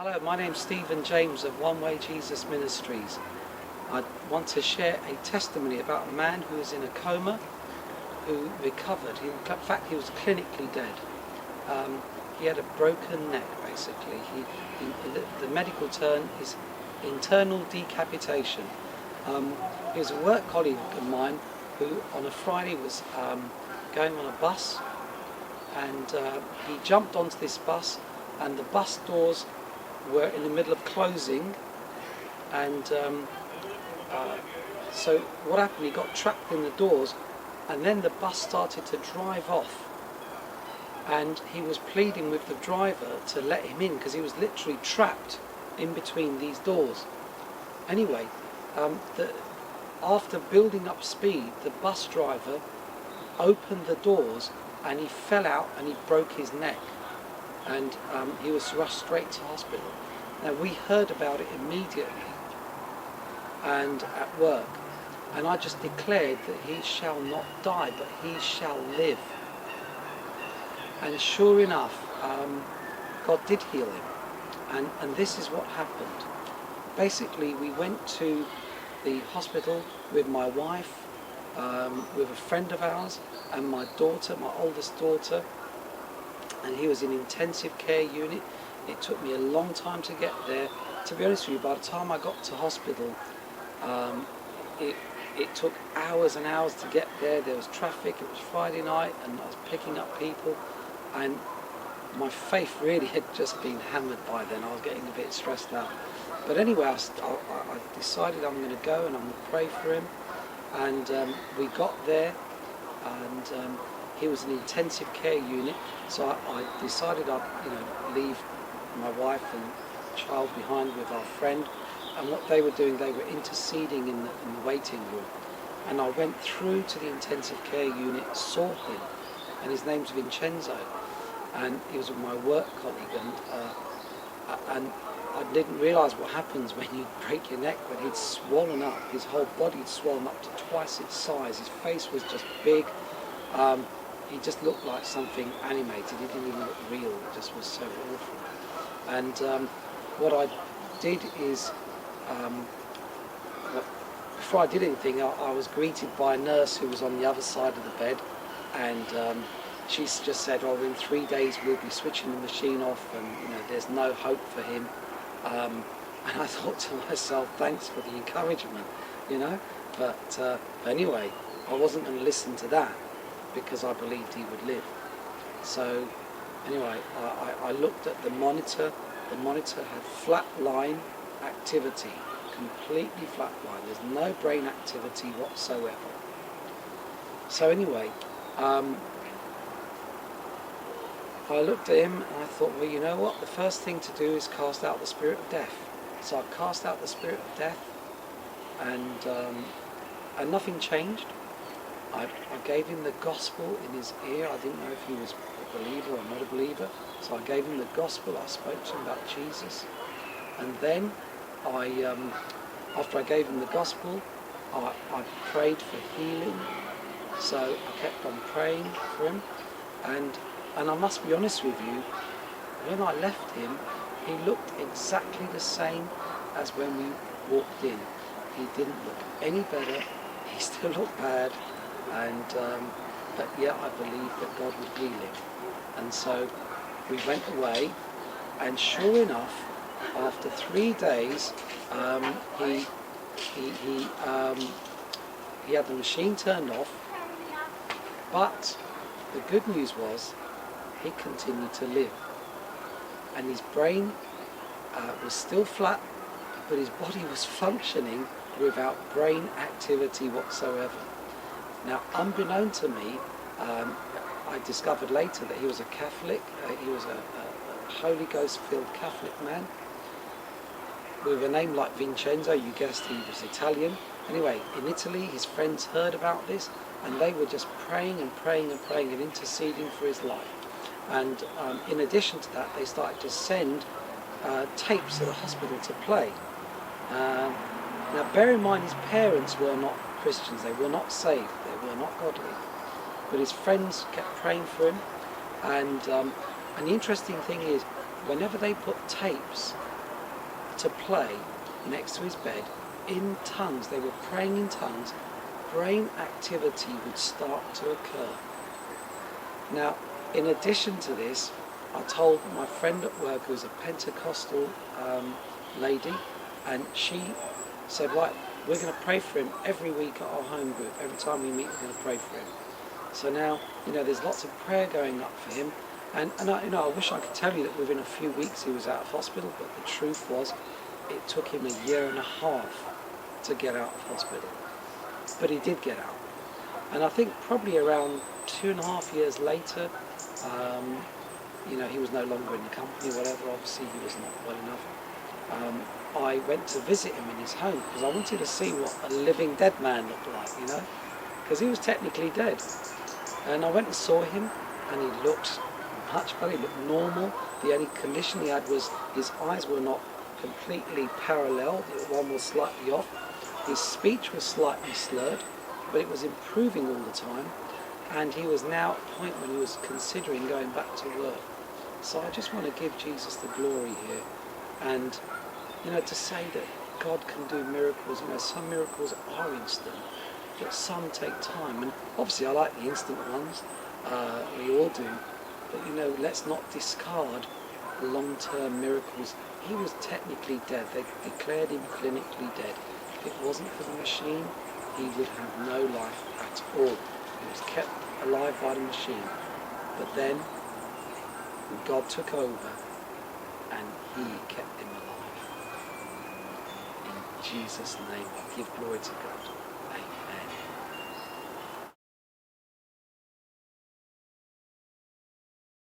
Hello, my name's Stephen James of One Way Jesus Ministries. I want to share a testimony about a man who was in a coma, who recovered. In fact, he was clinically dead. He had a broken neck, basically. The medical term is internal decapitation. He was a work colleague of mine who on a Friday was going on a bus, and he jumped onto this bus, and the bus doors were in the middle of closing, and so what happened, he got trapped in the doors, and then the bus started to drive off, and he was pleading with the driver to let him in because he was literally trapped in between these doors. Anyway, after building up speed, the bus driver opened the doors and he fell out and he broke his neck, and he was rushed straight to hospital. Now, we heard about it immediately and at work, and I just declared that he shall not die, but he shall live. And sure enough, God did heal him, and this is what happened. Basically, we went to the hospital with my wife, with a friend of ours, and my daughter, my oldest daughter, and he was in intensive care unit. It took me a long time to get there. To be honest with you, by the time I got to hospital, it took hours and hours to get there. There was traffic, it was Friday night, and I was picking up people, and my faith really had just been hammered by then. I was getting a bit stressed out. But anyway, I decided I'm going to go and I'm going to pray for him, and we got there, and he was in intensive care unit, so I decided I'd leave my wife and child behind with our friend, and what they were doing, they were interceding in the waiting room, and I went through to the intensive care unit, saw him, and his name's Vincenzo, and he was my work colleague, and I didn't realise what happens when you break your neck, but he'd swollen up, his whole body had swollen up to twice its size, his face was just big. He just looked like something animated. He didn't even look real. It just was so awful. And what I did is, before I did anything, I was greeted by a nurse who was on the other side of the bed, and she just said, "Oh, in 3 days we'll be switching the machine off, and there's no hope for him." And I thought to myself, thanks for the encouragement, But anyway, I wasn't going to listen to that, because I believed he would live. So anyway, I looked at the monitor. The monitor had flat line activity, completely flat line. There's no brain activity whatsoever. So anyway, I looked at him and I thought, well, you know what? The first thing to do is cast out the spirit of death. So I cast out the spirit of death, and nothing changed. I gave him the gospel in his ear. I didn't know if he was a believer or not a believer. So I gave him the gospel. I spoke to him about Jesus. And then after I gave him the gospel, I prayed for healing. So I kept on praying for him. And I must be honest with you, when I left him, he looked exactly the same as when we walked in. He didn't look any better. He still looked bad. And but yeah, I believed that God would heal him. And so we went away, and sure enough, after 3 days, he had the machine turned off. But the good news was he continued to live, and his brain was still flat, but his body was functioning without brain activity whatsoever. Now, unbeknown to me, I discovered later that he was a Catholic. He was a Holy Ghost-filled Catholic man with a name like Vincenzo. You guessed, he was Italian. Anyway, in Italy, his friends heard about this, and they were just praying and praying and praying and interceding for his life. And in addition to that, they started to send tapes to the hospital to play. Now, bear in mind, his parents were not Christians. They were not saved. They were not godly. But his friends kept praying for him, and the interesting thing is, whenever they put tapes to play next to his bed in tongues. They were praying in tongues. Brain activity would start to occur. Now, in addition to this, I told my friend at work, who's a Pentecostal lady, and she said, right, we're going to pray for him every week at our home group. Every time we meet, we're going to pray for him. So now, there's lots of prayer going up for him. And I wish I could tell you that within a few weeks he was out of hospital, but the truth was, it took him 1.5 years to get out of hospital. But he did get out. And I think probably around 2.5 years later, he was no longer in the company, whatever. Obviously, he was not well enough. I went to visit him in his home because I wanted to see what a living dead man looked like, because he was technically dead. And I went and saw him, and he looked much better. He looked normal. The only condition he had was his eyes were not completely parallel. One was slightly off. His speech was slightly slurred, but it was improving all the time. And he was now at a point when he was considering going back to work. So I just want to give Jesus the glory here. And, to say that God can do miracles. Some miracles are instant, but some take time. And obviously I like the instant ones. We all do. But, let's not discard long-term miracles. He was technically dead. They declared him clinically dead. If it wasn't for the machine, he would have no life at all. He was kept alive by the machine. But then, God took over and he kept him alive. In Jesus' name, give glory to God.